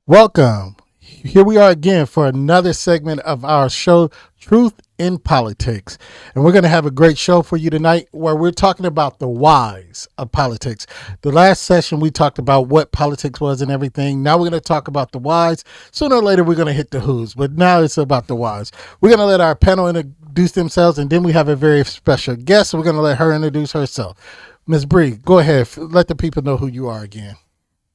Welcome. Here we are again for another segment of our show, Truth in Politics. And we're going to have a great show for you tonight where we're talking about the whys of politics. The last session, we talked about what politics was and everything. Now we're going to talk about the whys. Sooner or later, we're going to hit the whos, but now it's about the whys. We're going to let our panel introduce themselves, and then we have a very special guest. So we're going to let her introduce herself. Ms. Bree, go ahead. Let the people know who you are again.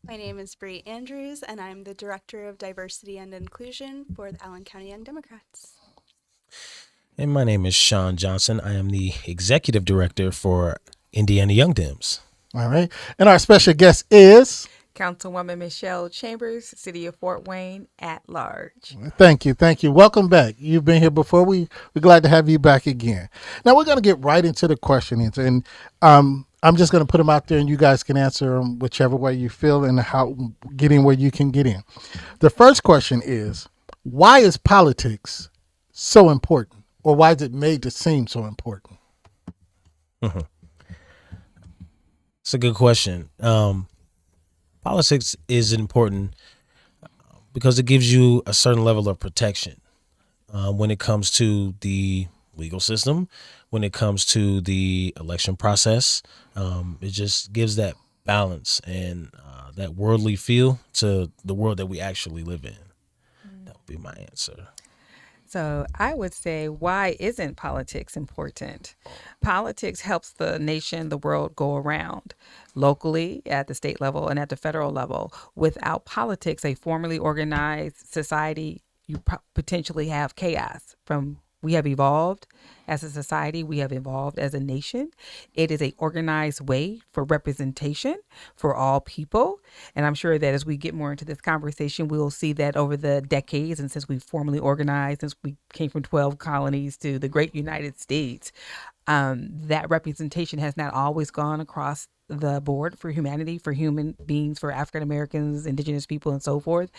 My name is Bree Andrews, and I'm the Director of Diversity and Inclusion for the Allen County Young Democrats. And my name is Sean Johnson. I am the Executive Director for Indiana Young Dems. All right. And our special guest is... Councilwoman Michelle Chambers, City of Fort Wayne, at large. Thank you. Thank you. Welcome back. You've been here before. We're glad to have you back again. Now, we're going to get right into the questions. And I'm just going to put them out there, and you guys can answer them whichever way you feel and how getting where you can get in. The first question is, why is politics so important? Or why is it made to seem so important? It's a good question. Politics is important because it gives you a certain level of protection when it comes to the legal system, when it comes to the election process. It just gives that balance and that worldly feel to the world that we actually live in. That would be my answer. So I would say, why isn't politics important? Politics helps the nation, the world go around locally, at the state level, and at the federal level. Without politics, a formally organized society, you potentially have chaos. We have evolved as a society, we have evolved as a nation. It is a organized way for representation for all people. And I'm sure that as we get more into this conversation, we will see that over the decades, and since we've formally organized, since we came from 12 colonies to the great United States, that representation has not always gone across the board for humanity, for human beings, for African Americans, indigenous people, and so forth.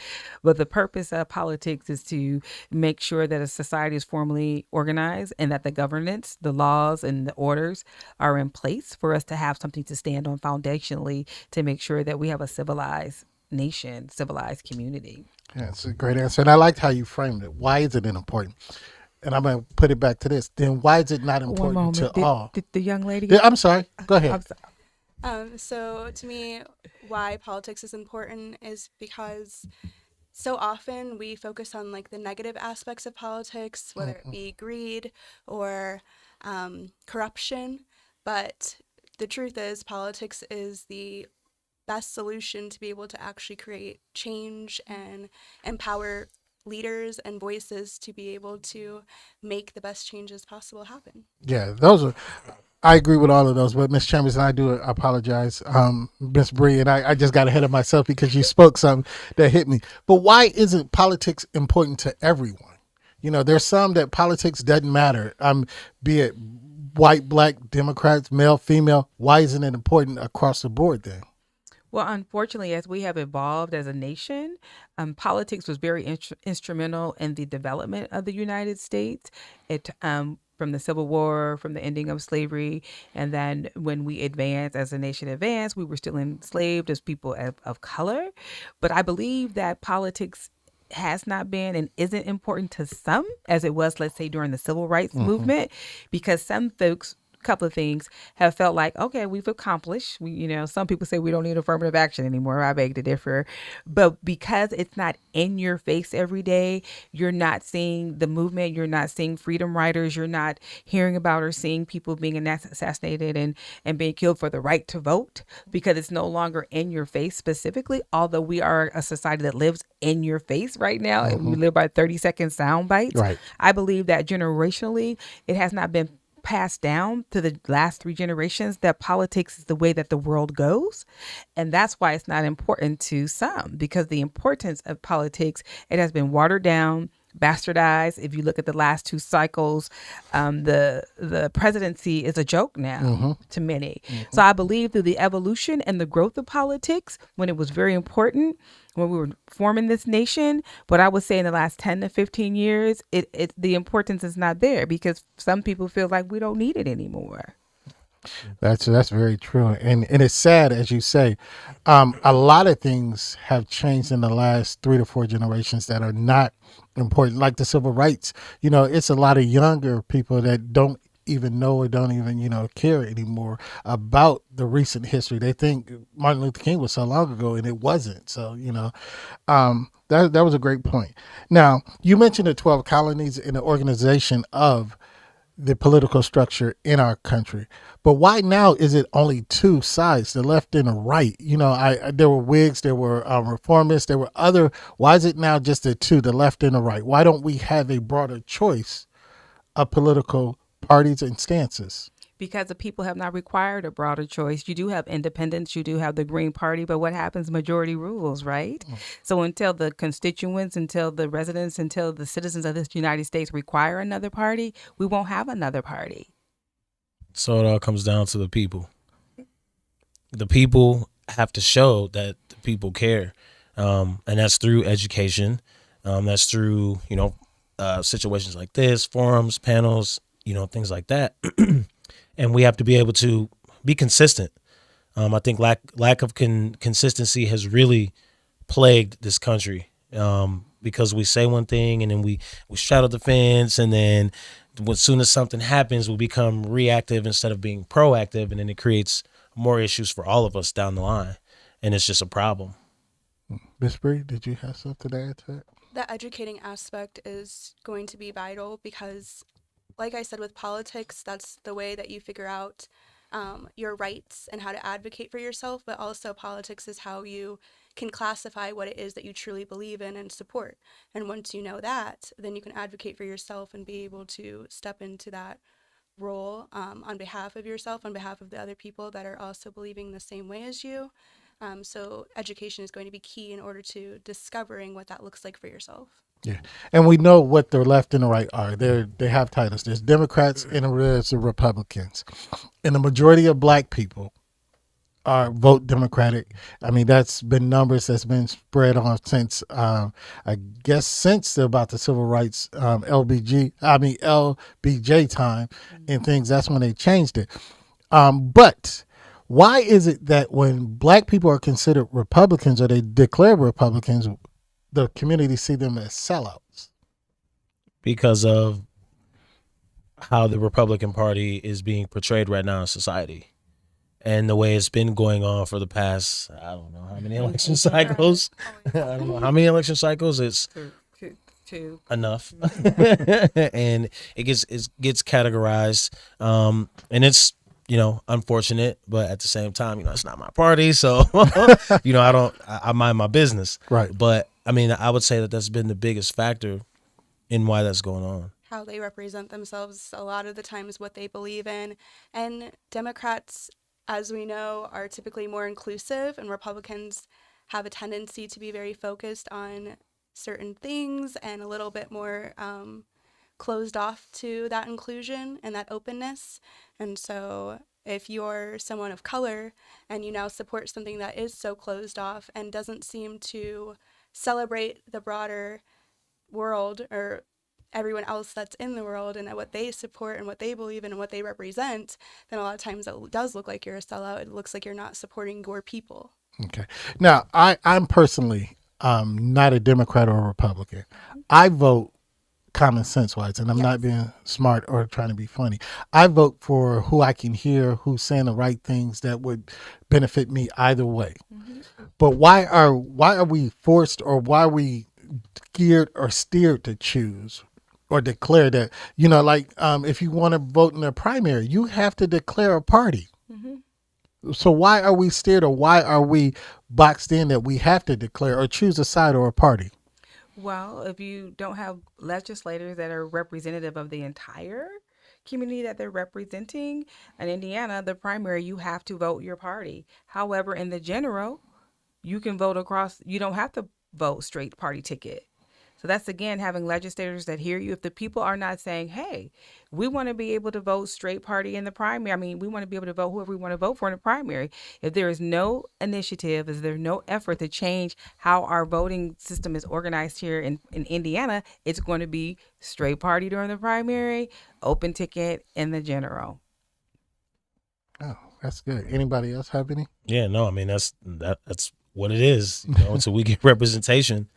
But the purpose of politics is to make sure that a society is formally organized and that the governance, the laws, and the orders are in place for us to have something to stand on foundationally to make sure that we have a civilized nation, civilized community. Yeah, it's a great answer. And I liked how you framed it. Why is it important? And I'm going to put it back to this. Then why is it not One important moment. to Did, all? did the young lady? I'm sorry. Go ahead. I'm sorry. So to me, why politics is important is because so often we focus on like the negative aspects of politics, whether it be greed or corruption. But the truth is, politics is the best solution to be able to actually create change and empower leaders and voices to be able to make the best changes possible happen. Yeah, those are. I agree with all of those, but Miss Chambers and I do apologize, Miss Bree, and I just got ahead of myself because you spoke something that hit me. But why isn't politics important to everyone? You know, there's some that politics doesn't matter. Be it white, black, Democrats, male, female. Why isn't it important across the board then? Well, unfortunately, as we have evolved as a nation, politics was very instrumental in the development of the United States. It From the Civil War, from the ending of slavery, and then when we advanced as a nation advanced, we were still enslaved as people of color. But I believe that politics has not been and isn't important to some as it was, let's say, during the civil rights movement, because some folks, couple of things, have felt like, okay, we've accomplished. Some people say we don't need affirmative action anymore. I beg to differ. But because it's not in your face every day, you're not seeing the movement, you're not seeing freedom riders, you're not hearing about or seeing people being assassinated and being killed for the right to vote, because it's no longer in your face specifically, although we are a society that lives in your face right now, and we live by 30-second sound bites. Right. I believe that generationally, it has not been passed down to the last three generations that politics is the way that the world goes. And that's why it's not important to some, because the importance of politics, it has been watered down, bastardized. If you look at the last two cycles, the presidency is a joke now to many. So I believe through the evolution and the growth of politics, when it was very important, when we were forming this nation, but I would say in the last 10 to 15 years, the importance is not there because some people feel like we don't need it anymore. That's very true, and it's sad, as you say. A lot of things have changed in the last 3 to 4 generations that are not important, like the civil rights. It's a lot of younger people that don't even know or don't even care anymore about the recent history. They think Martin Luther King was so long ago, and it wasn't. So that was a great point. Now you mentioned the 12 colonies in the organization of the political structure in our country. But why now is it only two sides, the left and the right? There were Whigs, there were reformists, there were other. Why is it now just the two, the left and the right? Why don't we have a broader choice of political parties and stances? Because the people have not required a broader choice. You do have independents, you do have the Green Party, but what happens? Majority rules, right? So until the constituents, until the residents, until the citizens of this United States require another party, we won't have another party. So it all comes down to the people. The people have to show that the people care, and that's through education. That's through situations like this, forums, panels, things like that. And we have to be able to be consistent. I think lack of consistency has really plagued this country, because we say one thing and then we straddle the fence, and then as soon as something happens, we become reactive instead of being proactive, and then it creates more issues for all of us down the line, and it's just a problem. Miss Bree, did you have something to add to that? The educating aspect is going to be vital because, like I said, with politics, that's the way that you figure out your rights and how to advocate for yourself, but also politics is how you can classify what it is that you truly believe in and support. And once you know that, then you can advocate for yourself and be able to step into that role on behalf of yourself, on behalf of the other people that are also believing the same way as you. So education is going to be key in order to discovering what that looks like for yourself. Yeah, and we know what the left and the right are. They have titles. There's Democrats and there's the Republicans, and the majority of Black people are vote Democratic. I mean, that's been numbers that's been spread on since I guess since about the civil rights LBJ time and things. That's when they changed it. But why is it that when Black people are considered Republicans or they declare Republicans, the community see them as sellouts? Because of how the Republican Party is being portrayed right now in society, and the way it's been going on for the past, I don't know how many election cycles. I don't know how many election cycles. It's Two. enough, and it gets categorized, and it's unfortunate, but at the same time, it's not my party, so I mind my business. Right. But I mean, I would say that that's been the biggest factor in why that's going on. How they represent themselves a lot of the times, what they believe in. And Democrats, as we know, are typically more inclusive, and Republicans have a tendency to be very focused on certain things and a little bit more closed off to that inclusion and that openness. And so if you're someone of color and you now support something that is so closed off and doesn't seem to celebrate the broader world or everyone else that's in the world and what they support and what they believe in and what they represent, then a lot of times it does look like you're a sellout. It looks like you're not supporting your people. Okay. Now, I'm personally not a Democrat or a Republican. I vote common sense wise, and I'm not being smart or trying to be funny. I vote for who I can hear, who's saying the right things that would benefit me either way. Mm-hmm. But why are we forced, or why are we geared or steered to choose or declare that, if you want to vote in a primary, you have to declare a party. Mm-hmm. So why are we steered, or why are we boxed in that we have to declare or choose a side or a party? Well, if you don't have legislators that are representative of the entire community that they're representing, in Indiana, the primary, you have to vote your party. However, in the general, you can vote across, you don't have to vote straight party ticket. So that's, again, having legislators that hear you. If the people are not saying, hey, we want to be able to vote straight party in the primary. I mean, we want to be able to vote whoever we want to vote for in the primary. If there is no initiative, if there's no effort to change how our voting system is organized here in Indiana, it's going to be straight party during the primary, open ticket in the general. Oh, that's good. Anybody else have any? Yeah, no, I mean that's what it is. Until we get representation,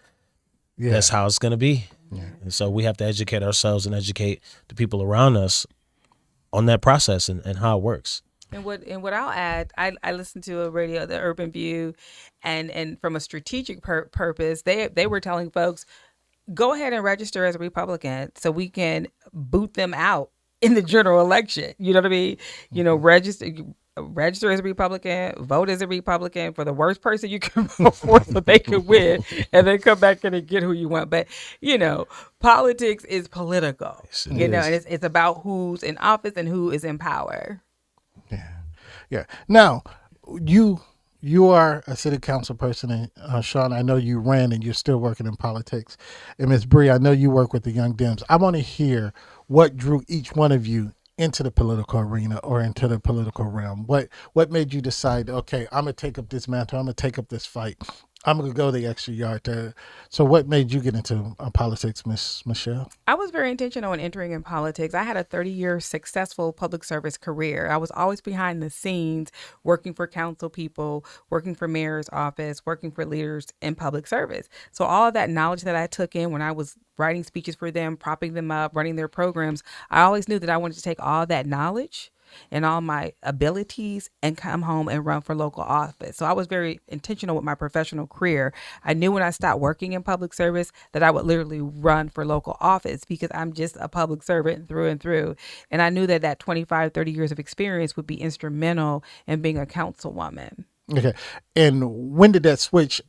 Yeah. that's how it's gonna be. Yeah. And so we have to educate ourselves and educate the people around us on that process and how it works. And what I'll add, I listened to a radio, the Urban View, and from a strategic purpose, they were telling folks, go ahead and register as a Republican so we can boot them out in the general election. You know what I mean? Register as a Republican, vote as a Republican for the worst person you can vote for so they can win, and then come back in and get who you want. But politics is political. Yes, it And is. it's about who's in office and who is in power. Yeah. Yeah. Now, you are a city council person, and Sean, I know you ran and you're still working in politics. And Ms. Bree, I know you work with the Young Dems. I want to hear what drew each one of you into the political arena or into the political realm. What made you decide, okay, I'm gonna take up this mantle, I'm gonna take up this fight, I'm gonna go the extra yard to. So what made you get into politics, Miss Michelle? I was very intentional in entering in politics. I had a 30-year successful public service career. I was always behind the scenes, working for council people, working for mayor's office, working for leaders in public service. So all of that knowledge that I took in when I was writing speeches for them, propping them up, running their programs, I always knew that I wanted to take all that knowledge and all my abilities and come home and run for local office. So I was very intentional with my professional career. I knew when I stopped working in public service that I would literally run for local office because I'm just a public servant through and through. And I knew that 25, 30 years of experience would be instrumental in being a councilwoman. Okay. And when did that switch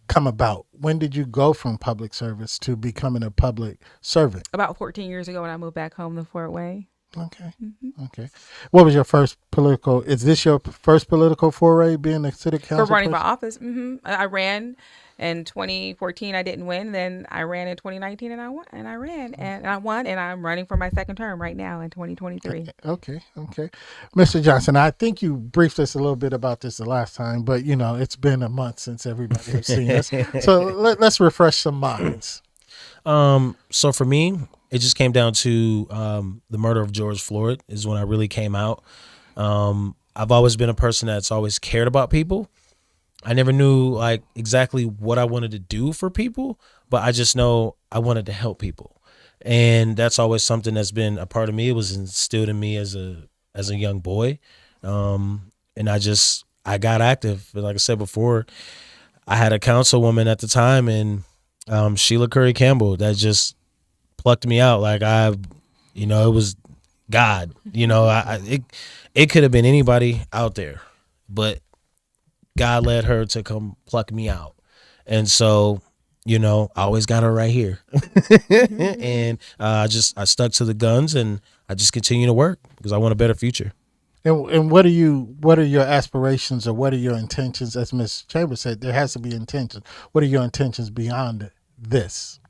come about? When did you go from public service to becoming a public servant? About 14 years ago when I moved back home to Fort Wayne. Okay. Okay. What was your first political? Is this your first political foray, being a city council For running for person? office. I ran in 2014. I didn't win. Then I ran in 2019 and I won. And I ran and I won. And I'm running for my second term right now in 2023. Okay. Okay. Mr. Johnson, I think you briefed us a little bit about this the last time, but it's been a month since everybody has seen us. So let's refresh some minds. So for me, it just came down to the murder of George Floyd is when I really came out. I've always been a person that's always cared about people. I never knew like exactly what I wanted to do for people, but I just know I wanted to help people. And that's always something that's been a part of me. It was instilled in me as a young boy. And I got active. And like I said before, I had a councilwoman at the time and Sheila Curry Campbell that just plucked me out. Like it was God. It could have been anybody out there, but God led her to come pluck me out. And so, I always got her right here. And I stuck to the guns and I just continue to work because I want a better future. And what are your aspirations or what are your intentions? As Ms. Chambers said, there has to be intentions. What are your intentions beyond this?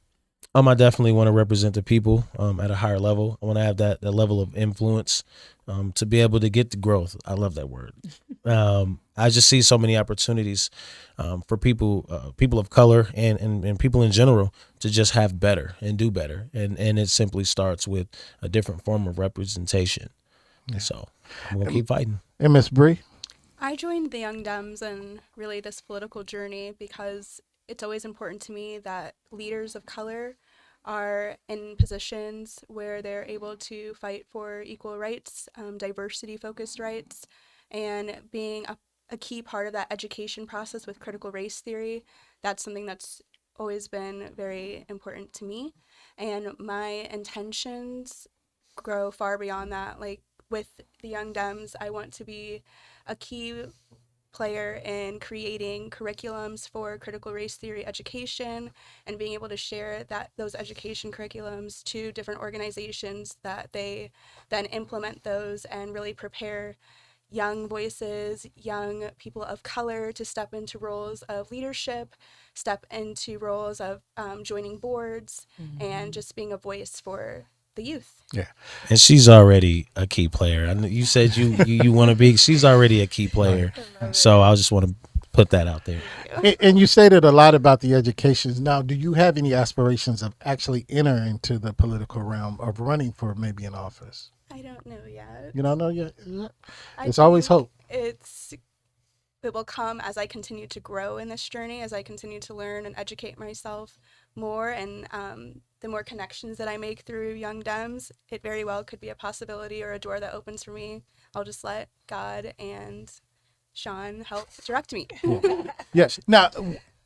I definitely want to represent the people at a higher level. I want to have that level of influence to be able to get the growth. I love that word. I just see so many opportunities for people of color and people in general to just have better and do better. And it simply starts with a different form of representation. Yeah. So I'm going to keep fighting. And Ms. Bree? I joined the Young Dems and really this political journey because it's always important to me that leaders of color are in positions where they're able to fight for equal rights, diversity-focused rights, and being a key part of that education process with critical race theory. That's something that's always been very important to me. And my intentions grow far beyond that. Like with the Young Dems, I want to be a key player in creating curriculums for critical race theory education and being able to share those education curriculums to different organizations that they then implement those and really prepare young voices, young people of color to step into roles of leadership, step into roles of joining boards, and just being a voice for the youth. Yeah. And she's already a key player. I know you said you want to be. She's already a key player. So I just want to put that out there. And you stated a lot about the educations. Now, do you have any aspirations of actually entering into the political realm of running for maybe an office? I don't know yet. You don't know yet? Yeah. I It's always think hope. it will come as I continue to grow in this journey, as I continue to learn and educate myself more, and the more connections that I make through Young Dems, it very well could be a possibility or a door that opens for me. I'll just let God and Sean help direct me. Yes. Now,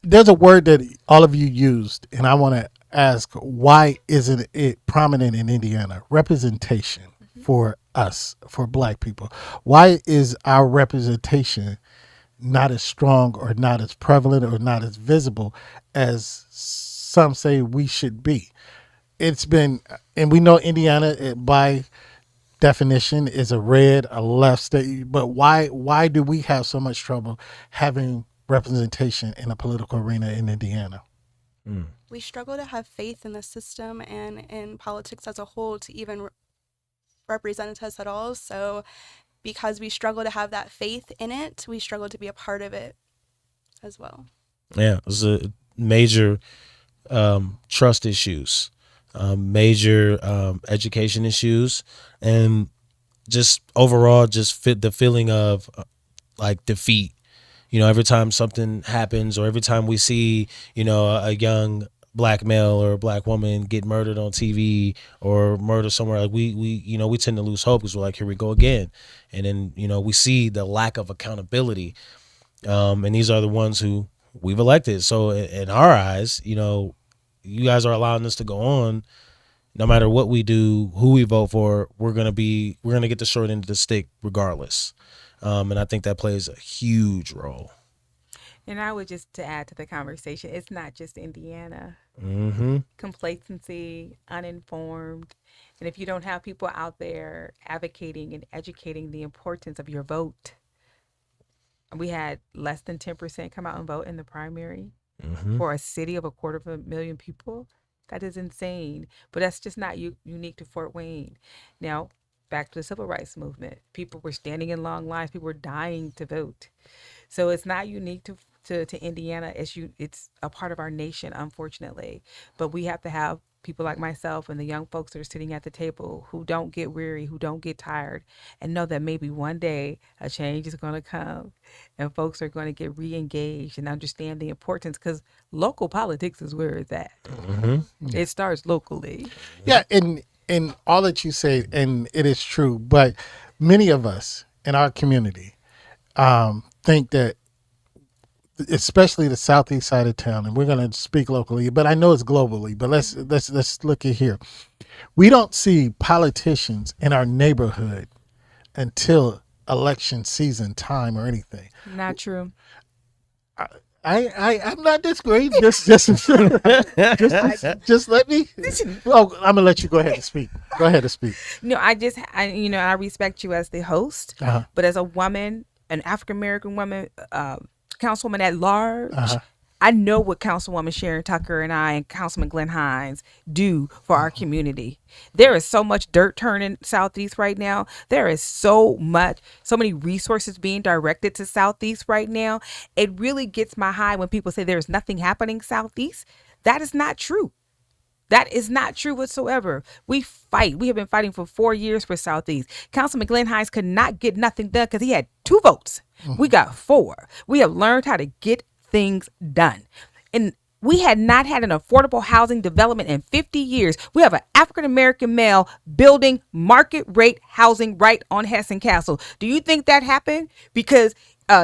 there's a word that all of you used, and I want to ask, why isn't it prominent in Indiana? Representation for us, for Black people. Why is our representation not as strong or not as prevalent or not as visible as some say we should be? It's been, and we know Indiana by definition is a red, a left state, but why do we have so much trouble having representation in a political arena in Indiana? We struggle to have faith in the system and in politics as a whole to even represent us at all. So because we struggle to have that faith in it, we struggle to be a part of it as well. Yeah, it's a major trust issues, major education issues, and just overall just fit the feeling of like defeat. You know, every time something happens or every time we see, you know, a young Black male or a Black woman get murdered on TV or murder somewhere, like we you know, we tend to lose hope because we're like, here we go again. And then, you know, we see the lack of accountability. And these are the ones who we've elected. So in our eyes, you know, you guys are allowing this to go on. No matter what we do, who we vote for, we're gonna get the short end of the stick regardless. And I think that plays a huge role. And I would just to add to the conversation, it's not just Indiana. Mm-hmm. Complacency, uninformed, and if you don't have people out there advocating and educating the importance of your vote, we had less than 10% come out and vote in the primary Mm-hmm. for a city of 250,000 people. That is insane. But that's just not unique to Fort Wayne. Now, back to the civil rights movement. People were standing in long lines. People were dying to vote. So it's not unique to Indiana. It's a part of our nation, unfortunately. But we have to have people like myself and the young folks that are sitting at the table who don't get weary, who don't get tired, and know that maybe one day a change is going to come and folks are going to get re-engaged and understand the importance, because local politics is where it's at. Mm-hmm. It starts locally. Yeah, and all that you say, and it is true, but many of us in our community think that, especially the southeast side of town, and we're going to speak locally, but I know it's globally. But let's look at here. We don't see politicians in our neighborhood until election season time or anything. Not true. I'm not disagreeing. Just let me. Well, I'm gonna let you go ahead and speak. Go ahead and speak. No, I respect you as the host, Uh-huh. but as a woman, an African American woman, councilwoman at large, Uh-huh. I know what Councilwoman Sharon Tucker and I and Councilman Glenn Hines do for our community. There is so much dirt turning Southeast right now. There is so many resources being directed to Southeast right now. It really gets my high when people say there's nothing happening Southeast. That is not true. That is not true whatsoever. We fight. We have been fighting for 4 years for Southeast. Councilman Glenn Hines could not get nothing done because he had 2 votes. We got 4. We have learned how to get things done. And we had not had an affordable housing development in 50 years. We have an African American male building market rate housing right on Hessen Castle. Do you think that happened because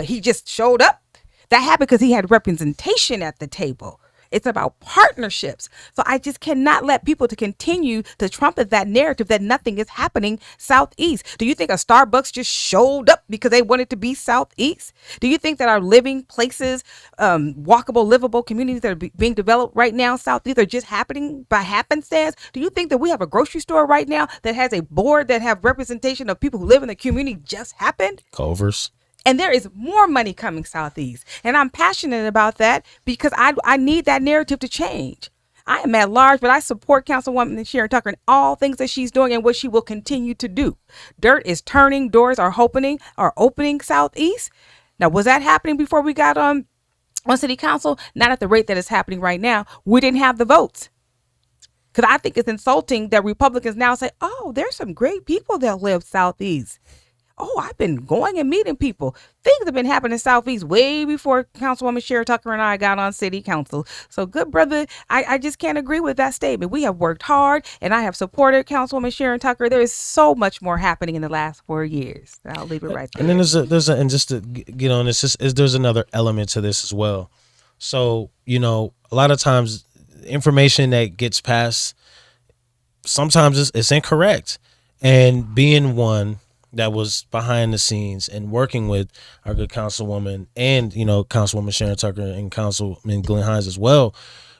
he just showed up? That happened because he had representation at the table. It's about partnerships. So I just cannot let people to continue to trumpet that narrative that nothing is happening Southeast. Do you think a Starbucks just showed up because they wanted to be Southeast? Do you think that our living places, walkable, livable communities that are being developed right now Southeast are just happening by happenstance? Do you think that we have a grocery store right now that has a board that have representation of people who live in the community just happened? Culver's. And there is more money coming Southeast. And I'm passionate about that because I need that narrative to change. I am at large, but I support Councilwoman Sharon Tucker in all things that she's doing and what she will continue to do. Dirt is turning, doors are opening Southeast. Now, was that happening before we got on city council? Not at the rate that it's happening right now. We didn't have the votes. Because I think it's insulting that Republicans now say, oh, there's some great people that live Southeast. Oh, I've been going and meeting people. Things have been happening in Southeast way before Councilwoman Sherry Tucker and I got on city council. So, good brother, I just can't agree with that statement. We have worked hard, and I have supported Councilwoman Sharon Tucker. There is so much more happening in the last 4 years. I'll leave it right there. And then and just to get on this, there's another element to this as well. So, a lot of times information that gets passed, sometimes it's incorrect. And being one that was behind the scenes and working with our good councilwoman and, Councilwoman Sharon Tucker and Councilman Glenn Hines as well,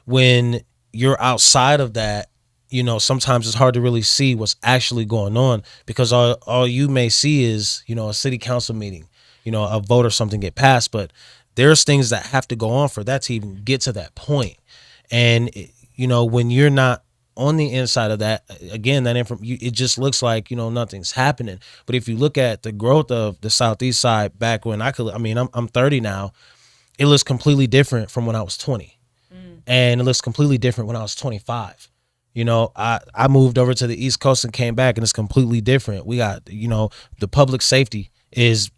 when you're outside of that, sometimes it's hard to really see what's actually going on, because all you may see is, a city council meeting, a vote or something get passed, but there's things that have to go on for that to even get to that point. And, when you're not on the inside of that, again, it just looks like, nothing's happening. But if you look at the growth of the Southeast side back when I'm 30 now, it looks completely different from when I was 20. And it looks completely different when I was 25. I moved over to the East Coast and came back, and it's completely different. We got, the public safety has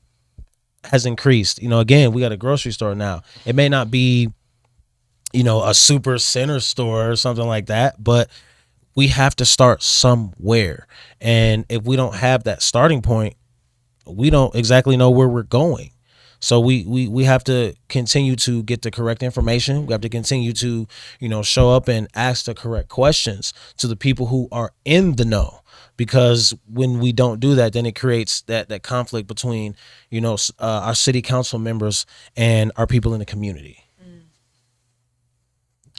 increased. Again, we got a grocery store now. It may not be, a super center store or something like that, but we have to start somewhere. And if we don't have that starting point, we don't exactly know where we're going. So we have to continue to get the correct information. We have to continue to, show up and ask the correct questions to the people who are in the know. Because when we don't do that, then it creates that conflict between, our city council members and our people in the community.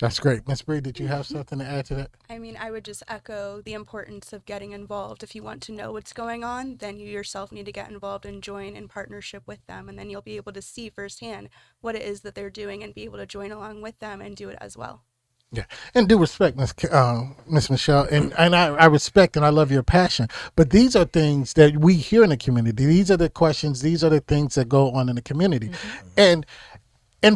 That's great. Ms. Bree, did you have something to add to that? I mean, I would just echo the importance of getting involved. If you want to know what's going on, then you yourself need to get involved and join in partnership with them. And then you'll be able to see firsthand what it is that they're doing and be able to join along with them and do it as well. Yeah, and due respect, Miss Michelle, and I respect and I love your passion. But these are things that we hear in the community. These are the questions. These are the things that go on in the community, and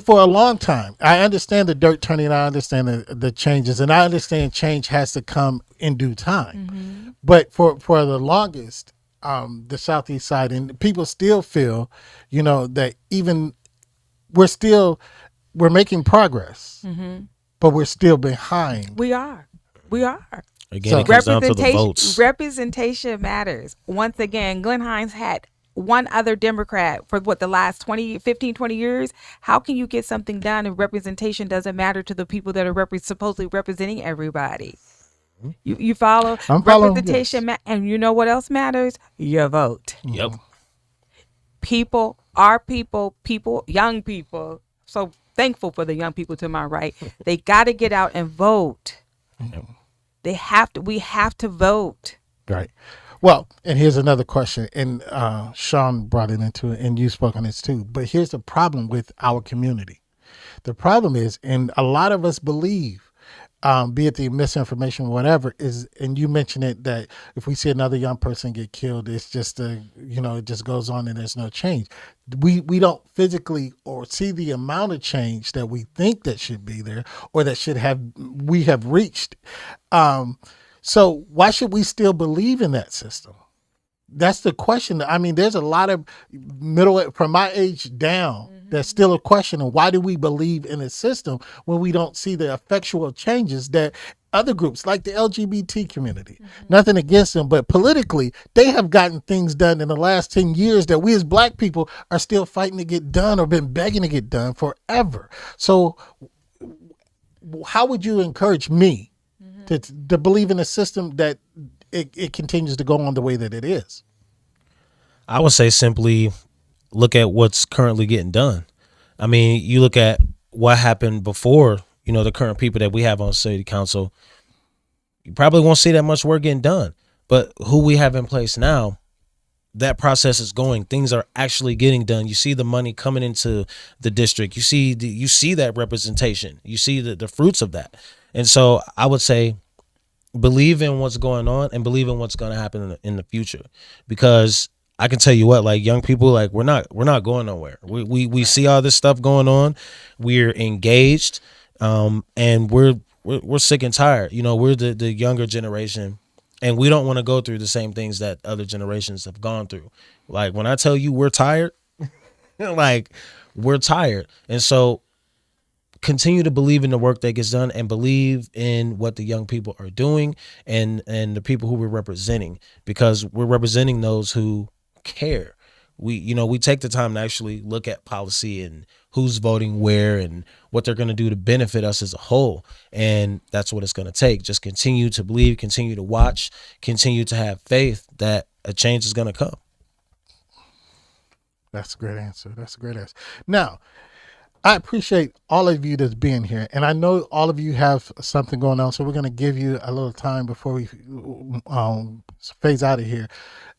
for a long time, I understand the dirt turning. I understand the changes, and I understand change has to come in due time. But for the longest, the Southeast side, and people still feel, that even we're making progress. But we're still behind. We are. Again, it comes down to the votes. Representation matters. Once again, Glenn Hines had one other Democrat for the last 15, 20 years. How can you get something done if representation doesn't matter to the people that are supposedly representing everybody? You follow? I'm following. Representation, Yes. And you know what else matters? Your vote. Yep. People, our people, young people. So thankful for the young people to my right. They got to get out and vote. We have to vote. Right. Well, and here's another question, and Sean brought it into it, and you spoke on this too. But here's the problem with our community. The problem is, and a lot of us believe, be it the misinformation, whatever, is, and you mentioned it, that if we see another young person get killed, it's just it just goes on and there's no change. We don't physically or see the amount of change that we think that should be there or that we have reached. So why should we still believe in that system? That's the question. I mean, there's a lot of from my age down, that's still a question of why do we believe in a system when we don't see the effectual changes that other groups like the LGBT community, nothing against them, but politically, they have gotten things done in the last 10 years that we as Black people are still fighting to get done or been begging to get done forever. So how would you encourage me to believe in a system that it continues to go on the way that it is? I would say simply look at what's currently getting done. I mean, you look at what happened before, the current people that we have on city council, you probably won't see that much work getting done. But who we have in place now, that process is going. Things are actually getting done. You see the money coming into the district. You see that representation. You see the fruits of that. And so I would say believe in what's going on and believe in what's going to happen in the future, because I can tell you what, like young people, like we're not going nowhere. We see all this stuff going on. We're engaged, and we're we're sick and tired. You know, we're the younger generation, and we don't want to go through the same things that other generations have gone through. Like when I tell you we're tired, like we're tired, and so continue to believe in the work that gets done and believe in what the young people are doing and the people who we're representing, because we're representing those who care. We take the time to actually look at policy and who's voting where and what they're going to do to benefit us as a whole, and that's what it's going to take. Just continue to believe, continue to watch, continue to have faith that a change is going to come. That's a great answer. That's a great answer. Now, I appreciate all of you that's being here, and I know all of you have something going on, so we're going to give you a little time before we phase out of here.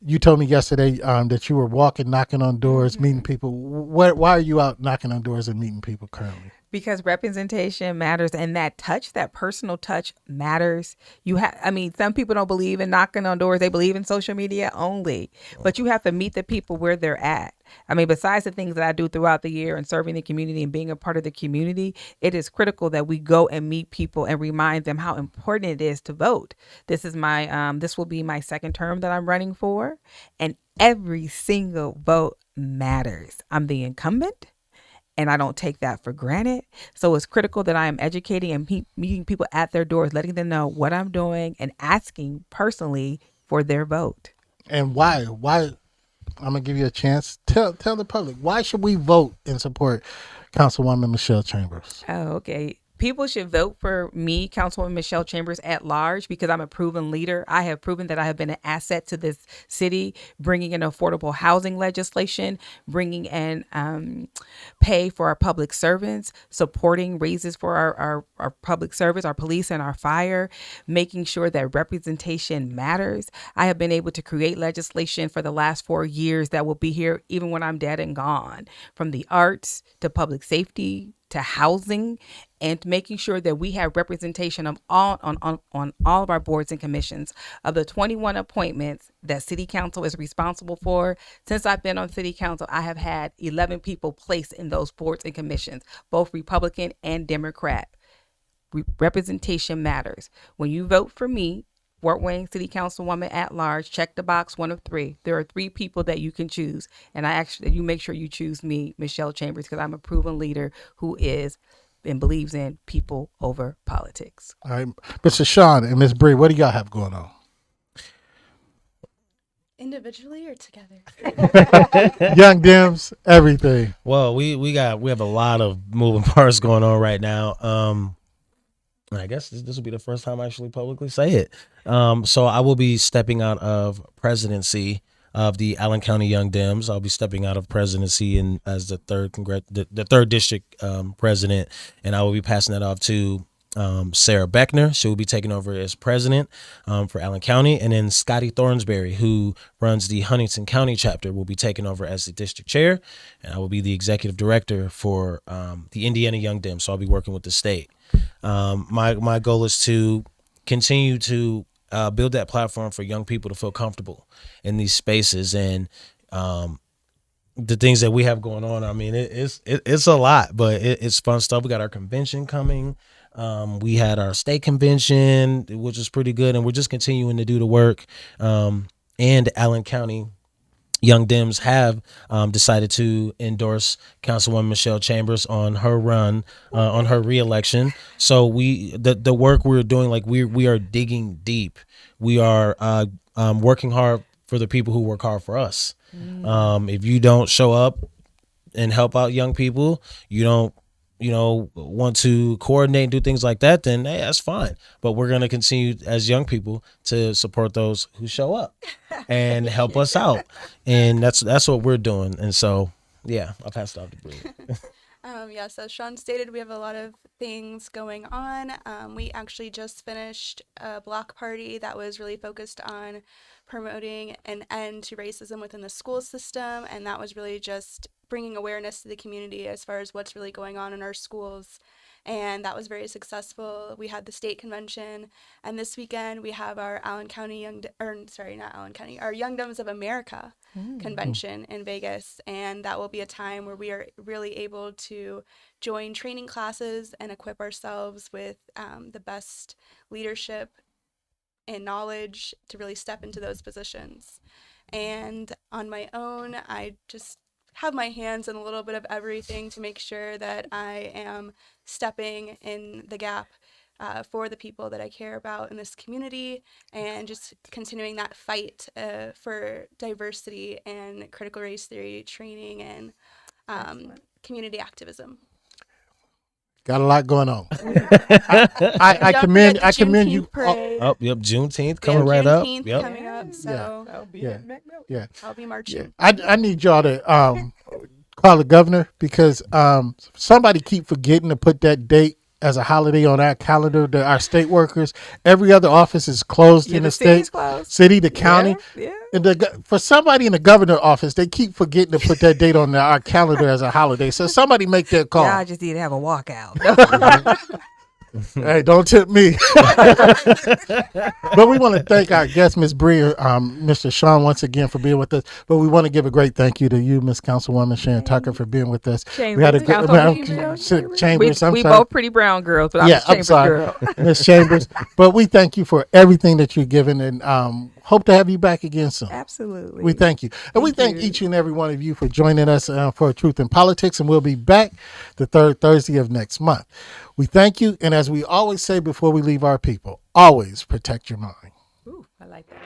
You told me yesterday that you were walking, knocking on doors, meeting people. Why are you out knocking on doors and meeting people currently? Because representation matters, and that touch, that personal touch matters. Some people don't believe in knocking on doors. They believe in social media only, but you have to meet the people where they're at. Besides the things that I do throughout the year and serving the community and being a part of the community, it is critical that we go and meet people and remind them how important it is to vote. This will be my second term that I'm running for, and every single vote matters. I'm the incumbent, and I don't take that for granted. So it's critical that I am educating and meeting people at their doors, letting them know what I'm doing and asking personally for their vote. And why? Why? I'm going to give you a chance. Tell the public, why should we vote and support Councilwoman Michelle Chambers? Oh, okay. People should vote for me, Councilwoman Michelle Chambers, at large, because I'm a proven leader. I have proven that I have been an asset to this city, bringing in affordable housing legislation, bringing in pay for our public servants, supporting raises for our public service, our police and our fire, making sure that representation matters. I have been able to create legislation for the last 4 years that will be here even when I'm dead and gone, from the arts to public safety to housing, and making sure that we have representation of all on all of our boards and commissions. Of the 21 appointments that City Council is responsible for, since I've been on City Council, I have had 11 people placed in those boards and commissions, both Republican and Democrat. Representation matters. When you vote for me, Fort Wayne City Councilwoman at large, check the box 1 of 3. There are 3 people that you can choose, and you make sure you choose me, Michelle Chambers, because I'm a proven leader who is and believes in people over politics. All right, Mr. Sean and Ms. Bree, what do y'all have going on? Individually or together? Young Dems, everything. Well, we have a lot of moving parts going on right now. I guess this will be the first time I actually publicly say it. So I will be stepping out of presidency of the Allen County Young Dems. I'll be stepping out of presidency and as the third district president, and I will be passing that off to Sarah Beckner. She will be taking over as president for Allen County, and then Scotty Thornsberry, who runs the Huntington County chapter, will be taking over as the district chair, and I will be the executive director for the Indiana Young Dems. So I'll be working with the state. My goal is to continue to build that platform for young people to feel comfortable in these spaces, and the things that we have going on. It's a lot, but it's fun stuff. We got our convention coming. We had our state convention, which was pretty good, and we're just continuing to do the work. And Allen County Young Dems have decided to endorse Councilwoman Michelle Chambers on her run, on her reelection. So the work we're doing, like we are digging deep. We are working hard for the people who work hard for us. If you don't show up and help out young people, you don't want to coordinate and do things like that, then hey, that's fine. But we're going to continue as young people to support those who show up and help us out. And that's what we're doing. And so, yeah, I'll pass it off to Bree. Yes, as Sean stated, we have a lot of things going on. We actually just finished a block party that was really focused on promoting an end to racism within the school system, and that was really just bringing awareness to the community as far as what's really going on in our schools and that was very successful. We had the state convention, and this weekend we have our Allen County not Allen County, our Young Domes of America convention in Vegas, and that will be a time where we are really able to join training classes and equip ourselves with the best leadership and knowledge to really step into those positions. And on my own, I just have my hands in a little bit of everything to make sure that I am stepping in the gap for the people that I care about in this community, and just continuing that fight for diversity and critical race theory training and community activism. Got a lot going on. I commend you. Parade. Oh, yep, Juneteenth coming right up. Yep. Coming up, so Yeah. I'll be marching. I need y'all to call the governor, because somebody keep forgetting to put that date as a holiday on our calendar. Our state workers, every other office is closed in the state, city, the county. Yeah. And for somebody in the governor's office, they keep forgetting to put that date on our calendar as a holiday. So somebody make that call. Yeah, I just need to have a walkout. Hey, don't tip me. But we want to thank our guest, Ms. Breer, Mr. Sean, once again for being with us. But we want to give a great thank you to you, Ms. Councilwoman Sharon Tucker, for being with us. Chambers. We had a good Chambers. We both pretty brown girls, but Yeah, I'm I'm a sorry, Chambers girl. Ms. Chambers. But we thank you for everything that you've given, and hope to have you back again soon. Absolutely. We thank you. And we thank each and every one of you for joining us for Truth in Politics, and we'll be back the third Thursday of next month. We thank you, and as we always say before we leave our people, always protect your mind. Ooh, I like that.